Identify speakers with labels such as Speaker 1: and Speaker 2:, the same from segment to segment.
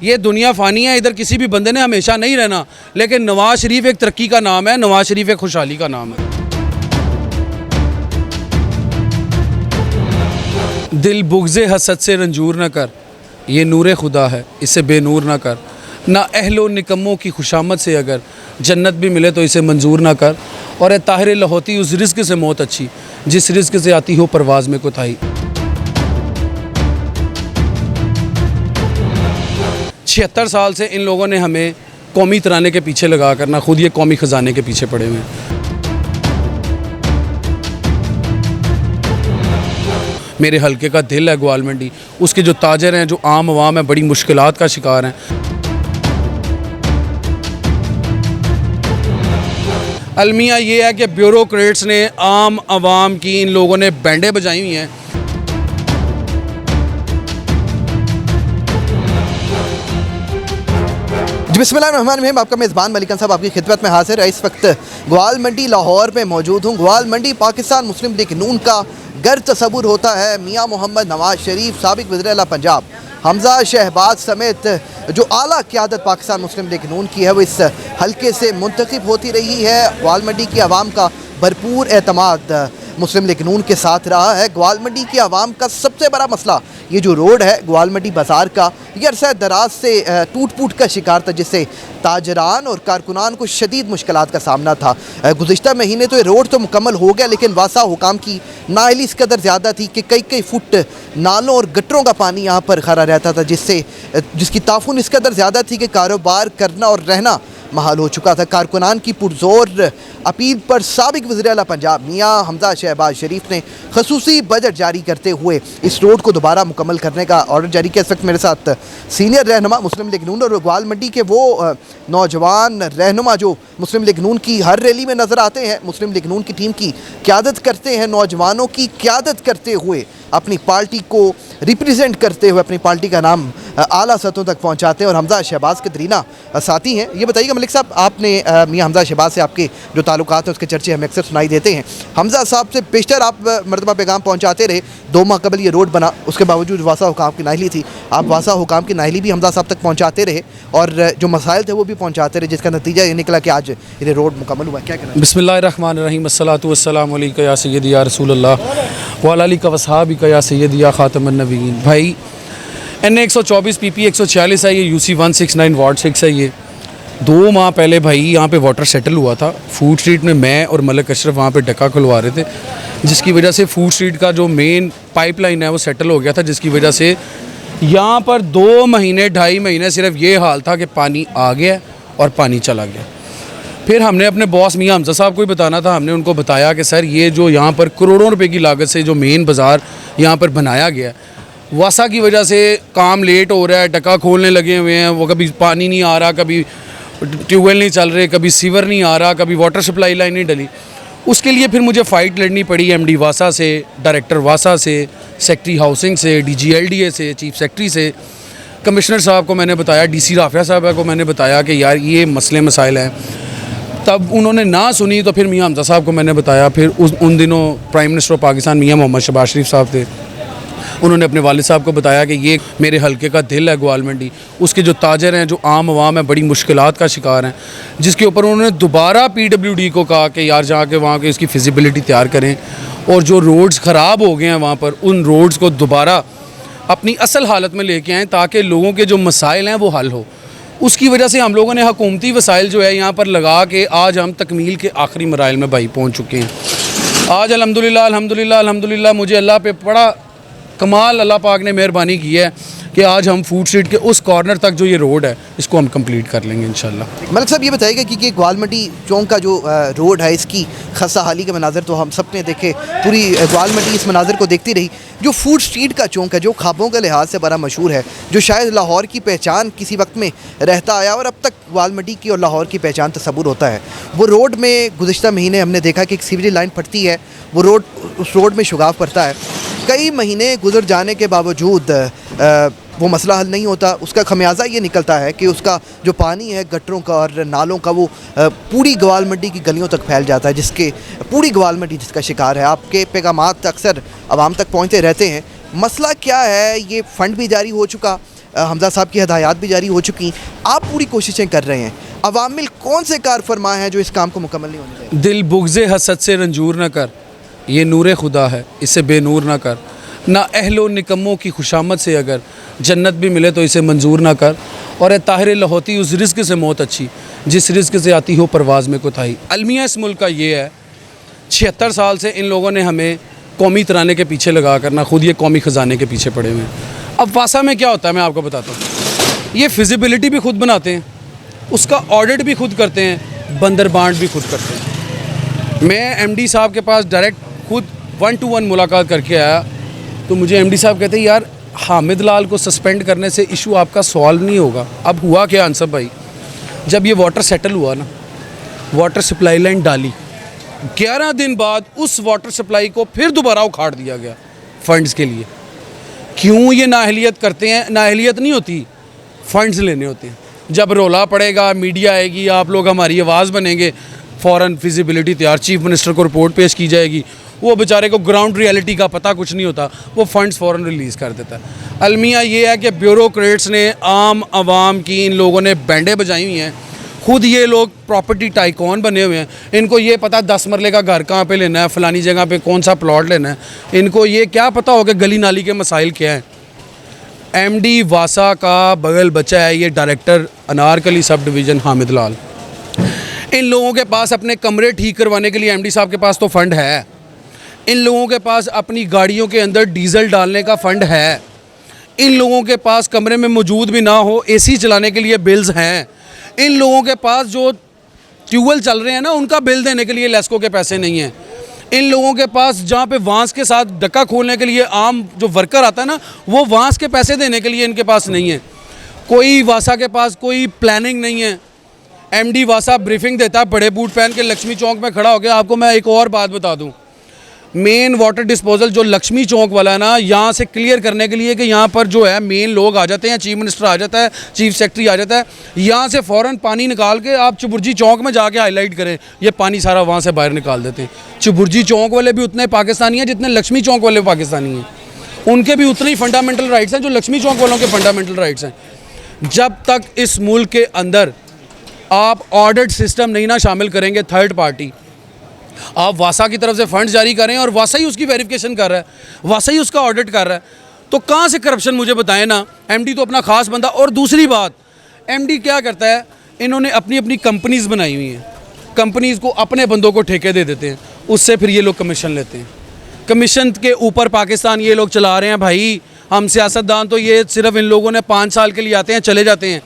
Speaker 1: ये दुनिया फ़ानी है, इधर किसी भी बंदे ने हमेशा नहीं रहना, लेकिन नवाज़ शरीफ एक तरक्की का नाम है, नवाज़ शरीफ एक खुशहाली का नाम है। दिल बुग़्ज़े हसद से रंजूर न कर, ये नूर खुदा है, इसे बेनूर न कर। ना अहलो निकम्मों की खुशामद से अगर जन्नत भी मिले तो इसे मंजूर ना कर। और ए ताहिर लहोती उस रिज़्क़ से मौत अच्छी, जिस रिज़्क़ से आती हो परवाज़ में कोताही। 76 साल से इन लोगों ने हमें कौमी तराने के पीछे लगा कर ना खुद ये कौमी ख़जाने के पीछे पड़े हुए हैं। मेरे हलके का दिल है ग्वाल मंडी, उसके जो ताजर हैं, जो आम आवाम है, बड़ी मुश्किलात का शिकार हैं। अलमिया ये है कि ब्यूरोक्रेट्स ने आम आवाम की इन लोगों ने बैंडें बजाई हुई हैं।
Speaker 2: बिस्मिल्लाहिर्रहमानिर्रहीम। आपका मेज़बान मलिकन साहब आपकी खिदमत में हाजिर है। इस वक्त ग्वाल मंडी लाहौर में मौजूद हूँ। ग्वाल मंडी पाकिस्तान मुस्लिम लीग नून का घर तस्वुर होता है। मियाँ मोहम्मद नवाज शरीफ, साबिक वज़ीर-ए-आला पंजाब हमज़ा शहबाज समेत जो आला क़यादत पाकिस्तान मुस्लिम लीग नून की है वो इस हल्के से मुंतखब होती रही है। ग्वाल मंडी की आवाम का भरपूर एतमाद मुस्लिम लीग नून के साथ रहा है। ग्वाल मंडी की आवाम का सबसे बड़ा मसला ये जो रोड है ग्वाल मंडी बाज़ार का, ये अरसा दराज से टूट फूट का शिकार था, जिससे ताजरान और कारकुनान को शदीद मुश्किलात का सामना था। गुज़िश्ता महीने तो ये रोड तो मुकम्मल हो गया, लेकिन वासा हुकाम की नाअहली इस कदर ज़्यादा थी कि कई कई फुट नालों और गटरों का पानी यहाँ पर खड़ा रहता था, जिसकी ताफुन इस कदर ज़्यादा थी कि कारोबार करना और रहना महाल हो चुका था। कारकुनान की पुरजोर अपील पर साबिक वज़ीर-ए-आला पंजाब मियाँ हमज़ा शहबाज शरीफ ने खसूसी बजट जारी करते हुए इस रोड को दोबारा मुकम्मल करने का ऑर्डर जारी किया। इस वक्त मेरे साथ सीनियर रहनुमा मुस्लिम लीग नून और ग्वाल मंडी के वो नौजवान रहनुमा जो मुस्लिम लीग नून की हर रैली में नज़र आते हैं, मुस्लिम लीग नून की टीम की क़यादत करते हैं, नौजवानों की क़यादत करते हुए अपनी पार्टी को रिप्रेजेंट करते हुए अपनी पार्टी का नाम आला सतहों तक पहुंचाते हैं और हमज़ा शहबाज के दरीना साथी हैं। ये बताइएगा मलिक साहब, आपने मियाँ हमज़ा शहबाज से आपके जो ताल्लुकात हैं उसके चर्चे हमें अक्सर सुनाई देते हैं। हमज़ा साहब से बेशतर आप मरतबा पैगाम पहुंचाते रहे। 2 माह कबल ये रोड बना, उसके बावजूद वासा हुकाम की नाअहली थी, आप वासा हुकाम की नाअहली भी हमज़ा साहब तक पहुँचाते रहे और जो मसाइल थे वो भी पहुँचाते रहे, जिसका नतीजा ये निकला कि आज ये रोड मुकम्मल हुआ। क्या कहना?
Speaker 1: बिस्मिल्लाहिर्रहमानिर्रहीम, अस्सलातु वस्सलामु अलैका या सय्यदी या रसूलल्लाह व अला आलिका व अस्हाबिका या सय्यदी या खातमुन नबिय्यीन। भाई NA 124 PP 146 है, ये UC 169 वार्ड 6 है। ये 2 माह पहले भाई यहाँ पे वाटर सेटल हुआ था। फूड स्ट्रीट में मैं और मलिक अशरफ वहाँ पे डक्का खुलवा रहे थे, जिसकी वजह से फूड स्ट्रीट का जो मेन पाइपलाइन है वो सेटल हो गया था, जिसकी वजह से यहाँ पर 2 महीने 2.5 महीने सिर्फ ये हाल था कि पानी आ गया और पानी चला गया। फिर हमने अपने बॉस मियाँ हमज़ा साहब को ही बताना था। हमने उनको बताया कि सर ये जो यहाँ पर करोड़ों रुपए की लागत से जो मेन बाज़ार यहाँ पर बनाया गया, वासा की वजह से काम लेट हो रहा है, डक्का खोलने लगे हुए हैं, वो कभी पानी नहीं आ रहा, कभी ट्यूबवेल नहीं चल रहे, कभी सीवर नहीं आ रहा, कभी वाटर सप्लाई लाइन नहीं डली। उसके लिए फिर मुझे फ़ाइट लड़नी पड़ी MD वासा से, डायरेक्टर वासा से, सेक्रेटरी हाउसिंग से, DG LDA से, चीफ सेक्रेटरी से, कमिश्नर साहब को मैंने बताया, DC राफिया साहब को मैंने बताया कि यार ये मसले मसाइल हैं। तब उन्होंने ना सुनी तो फिर मियाँ हमज़ा साहब को मैंने बताया। फिर उन दिनों प्राइम मिनिस्टर ऑफ पाकिस्तान मियाँ मोहम्मद शहबाज शरीफ साहब थे, उन्होंने अपने वालिद साहब को बताया कि ये मेरे हलके का दिल है ग्वाल मंडी, उसके जो ताजर हैं, जो आम आवाम है, बड़ी मुश्किलात का शिकार हैं, जिसके ऊपर उन्होंने दोबारा PWD को कहा कि यार जाके वहाँ के इसकी फिजिबिलिटी तैयार करें और जो रोड्स ख़राब हो गए हैं वहाँ पर, उन रोड्स को दोबारा अपनी असल हालत में लेके आएँ ताकि लोगों के जो मसाइल हैं वो हल हो। उसकी वजह से हम लोगों ने हुकूमती वसाइल जो है यहाँ पर लगा के आज हम तकमील के आखिरी मराइल में भाई पहुँच चुके हैं। आज अल्हम्दुलिल्लाह अल्हम्दुलिल्लाह अल्हम्दुलिल्लाह मुझे अल्लाह पे बड़ा कमाल अल्लाह पाक ने मेहरबानी की है कि आज हम फूड स्ट्रीट के उस कॉर्नर तक जो ये रोड है इसको हम कंप्लीट कर लेंगे इंशाल्लाह।
Speaker 2: मलिक साहब ये बताइएगा कि ग्वाल मंडी चौक का जो रोड है इसकी खस्ता हाली के मनाजर तो हम सब ने देखे, पूरी ग्वाल मंडी इस मनाजर को देखती रही। जो फूड स्ट्रीट का चौक है, जो ख्वाबों के लिहाज से बड़ा मशहूर है, जो शायद लाहौर की पहचान किसी वक्त में रहता आया और अब तक ग्वाल मंडी की और लाहौर की पहचान तस्वुर होता है, वो रोड में गुज़िश्ता महीने हमने देखा कि एक सीवरेज लाइन फटती है, वो रोड उस रोड में शुगाव पड़ता है। कई महीने गुजर जाने के बावजूद वो मसला हल नहीं होता। उसका खमियाजा ये निकलता है कि उसका जो पानी है गटरों का और नालों का वो पूरी ग्वाल मंडी की गलियों तक फैल जाता है, जिसके पूरी ग्वाल मंडी जिसका शिकार है। आपके पैगामात अक्सर आवाम तक पहुँचते रहते हैं। मसला क्या है? ये फ़ंड भी जारी हो चुका, हमजा साहब की हदायत भी जारी हो चुकी, आप पूरी कोशिशें कर रहे हैं, अवामिल कौन से कार फरमा हैं जो इस काम को मुकम्मल नहीं होने देंगे?
Speaker 1: दिल बुग़्ज़े हसद से रंजूर न कर, ये नूर खुदा है इसे बेनूर न कर, ना अहलो निकम्मों की खुशामद से अगर जन्नत भी मिले तो इसे मंजूर ना कर, और ए ताहिर लहोती उस रिज़्क़ से मौत अच्छी जिस रिज़्क़ से आती हो परवाज़ में कोताही। अलमिया इस मुल्क का ये है, 76 साल से इन लोगों ने हमें कौमी तराने के पीछे लगा कर ना खुद ये कौमी ख़जाने के पीछे पड़े हुए हैं। अब वासा में क्या होता है मैं आपको बताता हूँ। ये फिजिबिलिटी भी खुद बनाते हैं, उसका ऑडिट भी खुद करते हैं, बंदरबांट भी खुद करते हैं। मैं एमडी साहब के पास डायरेक्ट खुद 1-to-1 मुलाकात करके आया तो मुझे एमडी साहब कहते हैं यार हामिद लाल को सस्पेंड करने से इशू आपका सॉल्व नहीं होगा। अब हुआ क्या अनसब भाई, जब ये वाटर सेटल हुआ ना, वाटर सप्लाई लाइन डाली, 11 दिन बाद उस वाटर सप्लाई को फिर दोबारा उखाड़ दिया गया फंड्स के लिए। क्यों ये नाअहलियत करते हैं? नाअहलियत नहीं होती, फंड्स लेने होते हैं। जब रोला पड़ेगा, मीडिया आएगी, आप लोग हमारी आवाज़ बनेंगे, फ़ौरन फिजिबिलिटी तैयार, चीफ मिनिस्टर को रिपोर्ट पेश की जाएगी। वो बेचारे को ग्राउंड रियलिटी का पता कुछ नहीं होता, वो फंड्स फ़ौरन रिलीज़ कर देता है। अलमिया ये है कि ब्यूरोक्रेट्स ने, आम आवाम की इन लोगों ने बैंडें बजाई हुई हैं। खुद ये लोग प्रॉपर्टी टाइकॉन बने हुए हैं, इनको ये पता 10 मरले का घर कहाँ पे लेना है, फ़लानी जगह पे कौन सा प्लॉट लेना है, इनको ये क्या पता होगा गली नाली के मसाइल क्या हैं। एमडी वासा का बगल बचा है ये director Anarkali sub division Hamid लाल। इन लोगों के पास अपने कमरे ठीक करवाने के लिए एमडी साहब के पास तो फ़ंड है, इन लोगों के पास अपनी गाड़ियों के अंदर डीजल डालने का फ़ंड है, इन लोगों के पास कमरे में मौजूद भी ना हो एसी चलाने के लिए बिल्स हैं, इन लोगों के पास जो ट्यूबवेल चल रहे हैं ना उनका बिल देने के लिए लेस्को के पैसे नहीं हैं, इन लोगों के पास जहाँ पे वांस के साथ डक्का खोलने के लिए आम जो वर्कर आता है ना वो वांस के पैसे देने के लिए इनके पास नहीं है। कोई वासा के पास कोई प्लानिंग नहीं है। एमडी वासा ब्रीफिंग देता है बड़े बूट पहन के लक्ष्मी चौक में खड़ा हो गया। आपको मैं एक और बात बता दूं, मेन वाटर डिस्पोजल जो लक्ष्मी चौक वाला है ना, यहाँ से क्लियर करने के लिए कि यहाँ पर जो है मेन लोग आ जाते हैं, चीफ मिनिस्टर आ जाता है, चीफ सेक्रेटरी आ जाता है, यहाँ से फ़ौरन पानी निकाल के आप चुबुर्जी चौक में जाके हाईलाइट करें, ये पानी सारा वहाँ से बाहर निकाल देते हैं। चुबुर्जी चौक वाले भी उतने पाकिस्तानी हैं जितने लक्ष्मी चौक वाले पाकिस्तानी हैं, उनके भी उतने ही फंडामेंटल राइट्स हैं जो लक्ष्मी चौक वालों के फंडामेंटल राइट्स हैं। जब तक इस मुल्क के अंदर आप ऑडिट सिस्टम नहीं ना शामिल करेंगे, थर्ड पार्टी, आप वासा की तरफ से फंड्स जारी करें और वासा ही उसकी वेरिफिकेशन कर रहा है, वासा ही उसका ऑडिट कर रहा है, तो कहाँ से करप्शन मुझे बताएं ना। एमडी तो अपना खास बंदा। और दूसरी बात, एमडी क्या करता है, इन्होंने अपनी अपनी कंपनीज़ बनाई हुई हैं, कंपनीज़ को अपने बंदों को ठेके दे देते हैं, उससे फिर ये लोग कमीशन लेते हैं। कमीशन के ऊपर पाकिस्तान ये लोग चला रहे हैं भाई। हम सियासतदान तो ये सिर्फ इन लोगों ने 5 साल के लिए आते हैं, चले जाते हैं,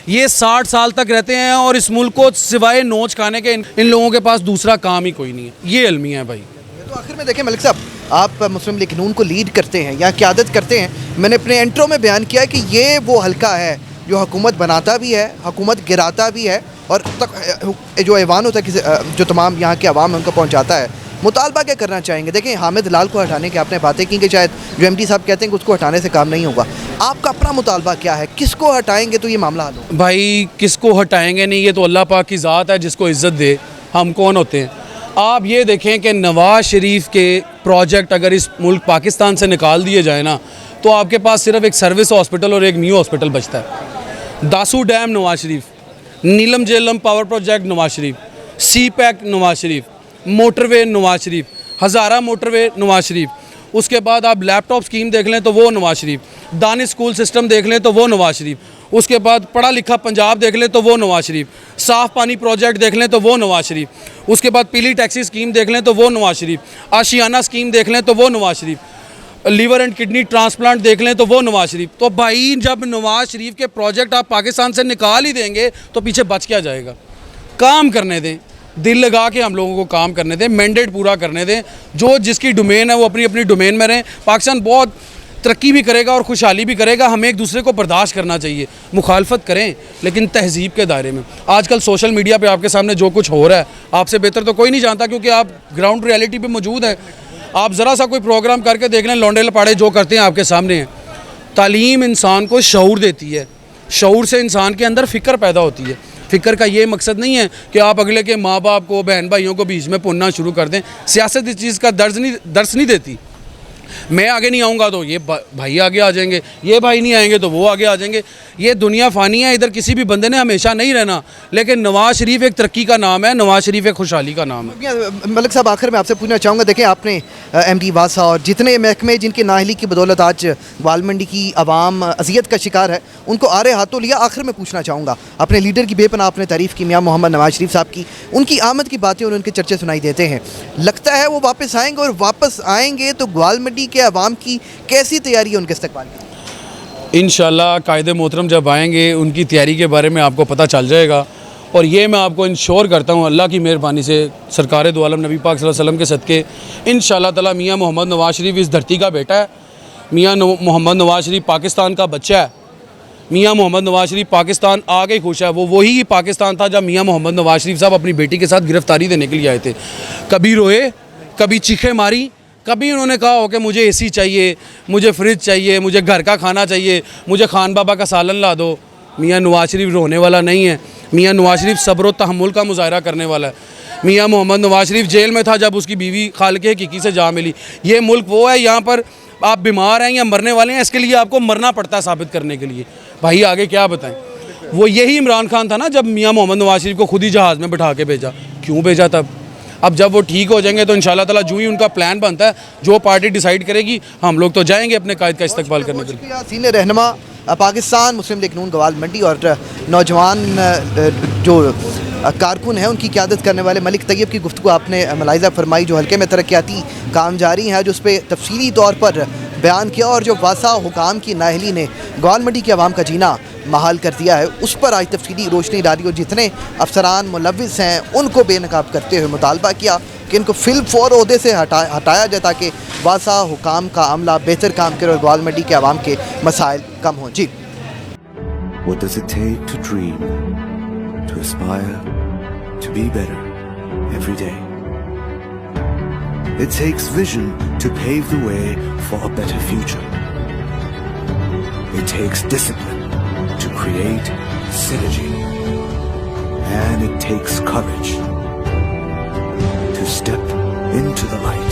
Speaker 1: ये 60 साल तक रहते हैं और इस मुल्क को सिवाय नोच खाने के इन लोगों के पास दूसरा काम ही कोई नहीं है। ये अलमिया है भाई।
Speaker 2: तो आखिर में देखें मलिक साहब, आप मुस्लिम लीग नून को लीड करते हैं या क़यादत करते हैं। मैंने अपने इंट्रो में बयान किया है कि ये वो हल्का है जो हुकूमत बनाता भी है, हुकूमत गिराता भी है और तक जो ऐवान होता है कि जो तमाम यहाँ के अवाम है उनको पहुँचाता है। मुतालबा क्या करना चाहेंगे? देखें, हामिद लाल को हटाने की आपने बातें की कि शायद जो एमडी साहब कहते हैं कि उसको हटाने से काम नहीं होगा, आपका अपना मुतालबा क्या है? किसको हटाएंगे तो ये मामला हल होगा?
Speaker 1: भाई किसको हटाएंगे नहीं, ये तो अल्लाह पाक की ज़ात है जिसको इज़्ज़त दे। हम कौन होते हैं? आप ये देखें कि नवाज़ शरीफ के प्रोजेक्ट अगर इस मुल्क पाकिस्तान से निकाल दिए जाए ना तो आपके पास सिर्फ एक सर्विस हॉस्पिटल और एक न्यू हॉस्पिटल बचता है। दासू डैम नवाज़ शरीफ, नीलम जेलम पावर प्रोजेक्ट नवाज़ शरीफ, सी पैक नवाज़ शरीफ, मोटरवे नवाज़ शरीफ, हज़ारा मोटरवे नवाज़ शरीफ, उसके बाद आप लैपटॉप स्कीम देख लें तो वो नवाज़ शरीफ, दानिश स्कूल सिस्टम देख लें तो वो नवाज़ शरीफ, उसके बाद पढ़ा लिखा पंजाब देख लें तो वो नवाज़ शरीफ, साफ़ पानी प्रोजेक्ट देख लें तो वो नवाज़ शरीफ, उसके बाद पीली टैक्सी स्कीम देख लें तो वो नवाज़ शरीफ, आशियाना स्कीम देख लें तो वो Nawaz Sharif, liver and kidney transplant देख लें तो वो नवाज़ शरीफ। तो भाई जब नवाज़ शरीफ के प्रोजेक्ट आप पाकिस्तान से निकाल ही देंगे तो पीछे बच क्या जाएगा? काम करने दें, दिल लगा के हम लोगों को काम करने दें, मैंडेट पूरा करने दें। जो जिसकी डोमेन है वो अपनी अपनी डोमेन में रहें। पाकिस्तान बहुत तरक्की भी करेगा और खुशहाली भी करेगा। हमें एक दूसरे को बर्दाश्त करना चाहिए, मुखालफत करें लेकिन तहजीब के दायरे में। आजकल सोशल मीडिया पे आपके सामने जो कुछ हो रहा है आपसे बेहतर तो कोई नहीं जानता, क्योंकि आप ग्राउंड रियलिटी पे मौजूद हैं। आप ज़रा सा कोई प्रोग्राम करके देख लें, लौंडे लपाड़े जो करते हैं आपके सामने हैं। तालीम इंसान को शऊर देती है, शऊर से इंसान के अंदर फ़िक्र पैदा होती है। फ़िक्र का ये मकसद नहीं है कि आप अगले के माँ बाप को, बहन भाइयों को बीच में पुनना शुरू कर दें। सियासत इस चीज़ का दर्स नहीं देती। मैं आगे नहीं आऊँगा तो ये भाई आगे आ जाएंगे, ये भाई नहीं आएंगे तो वो आगे आ जाएंगे। ये दुनिया फ़ानी है, इधर किसी भी बंदे ने हमेशा नहीं रहना। लेकिन नवाज शरीफ एक तरक्की का नाम है, नवाज शरीफ एक खुशहाली का नाम है।
Speaker 2: मलिक साहब, आखिर में आपसे पूछना चाहूँगा, देखें आपने एमडी वासा और जितने महकमे जिनकी नाअहली की बदौलत आज ग्वाल मंडी की आवाम अजियत का शिकार है, उनको आरे हाथों लिया। आखिर में पूछना चाहूँगा, अपने लीडर की बेपनाह आपने तारीफ़ की, मियाँ मोहम्मद नवाज शरीफ साहब की, उनकी आमद की बातें और उनके चर्चे सुनाई देते हैं। लगता है वो वापस आएंगे, और वापस आएंगे तो ग्वाल मंडी के आवाम की कैसी तैयारी है उनके इस्तकबाल की?
Speaker 1: इंशाल्लाह कायदे मोहतरम जब आएंगे उनकी तैयारी के बारे में आपको पता चल जाएगा। और ये मैं आपको इंश्योर करता हूँ अल्लाह की मेहरबानी से, सरकार दो आलम नबी पाक सल्लल्लाहु अलैहि वसल्लम के सदक़े, इंशाल्लाह ताला मियाँ मोहम्मद नवाज शरीफ इस धरती का बेटा है। मियाँ मोहम्मद नवाज शरीफ पाकिस्तान का बच्चा है। मियाँ मोहम्मद नवाज शरीफ पाकिस्तान आगे खुश है। वो वही पाकिस्तान था जब मियाँ मोहम्मद नवाज शरीफ साहब अपनी बेटी के साथ गिरफ्तारी देने के लिए आए थे। कभी रोए, कभी चीखें मारी, कभी उन्होंने कहा हो कि मुझे एसी चाहिए, मुझे फ्रिज चाहिए, मुझे घर का खाना चाहिए, मुझे खान बाबा का सालन ला दो। मियाँ नवाज शरीफ रोने वाला नहीं है। मियाँ नवाज शरीफ सब्र और तहम्मुल का मुजाहरा करने वाला है। मियाँ मोहम्मद नवाज शरीफ जेल में था जब उसकी बीवी खालिक हकीकी से जा मिली। ये मुल्क वो है, यहाँ पर आप बीमार हैं या मरने वाले हैं, इसके लिए आपको मरना पड़ता है साबित करने के लिए। भाई आगे क्या बताएं। वो यही इमरान खान था ना जब मियाँ मोहम्मद नवाज शरीफ को खुद ही जहाज़ में बिठा के भेजा। क्यों भेजा तब? अब जब वो ठीक हो जाएंगे तो इंशाल्लाह ताला जो ही उनका प्लान बनता है, जो पार्टी डिसाइड करेगी, हम लोग तो जाएंगे अपने कायद का इस्तकबाल करने के लिए।
Speaker 2: सीनियर रहनुमा पाकिस्तान मुस्लिम लीग नून ग्वाल मंडी और नौजवान जो कारकुन हैं उनकी क़यादत करने वाले मलिक तैयब की गुफ्तगू आपने मुलाहिज़ा फरमाई, जो हल्के में तरक्याती काम जारी है, जो उस पर तफसीली तौर पर बयान किया, और जो वासा हुकाम की नाअहली ने ग्वाल मंडी के अवाम का जीना महाल कर दिया है, उस पर आज तफसीली रोशनी डाली और जितने अफसरान मुलव्विस हैं उनको बेनकाब करते हुए मुतालबा किया कि इनको फिल फौर ओहदे से हटाया जाए ताकि वासा हुकाम का अमला बेहतर काम करे और ग्वाल मंडी के अवाम के मसाइल कम हों। जी,
Speaker 3: What does it take to dream, to aspire, to be better every day? It takes vision to pave the way for a better future. It takes discipline to create synergy. And it takes courage to step into the light.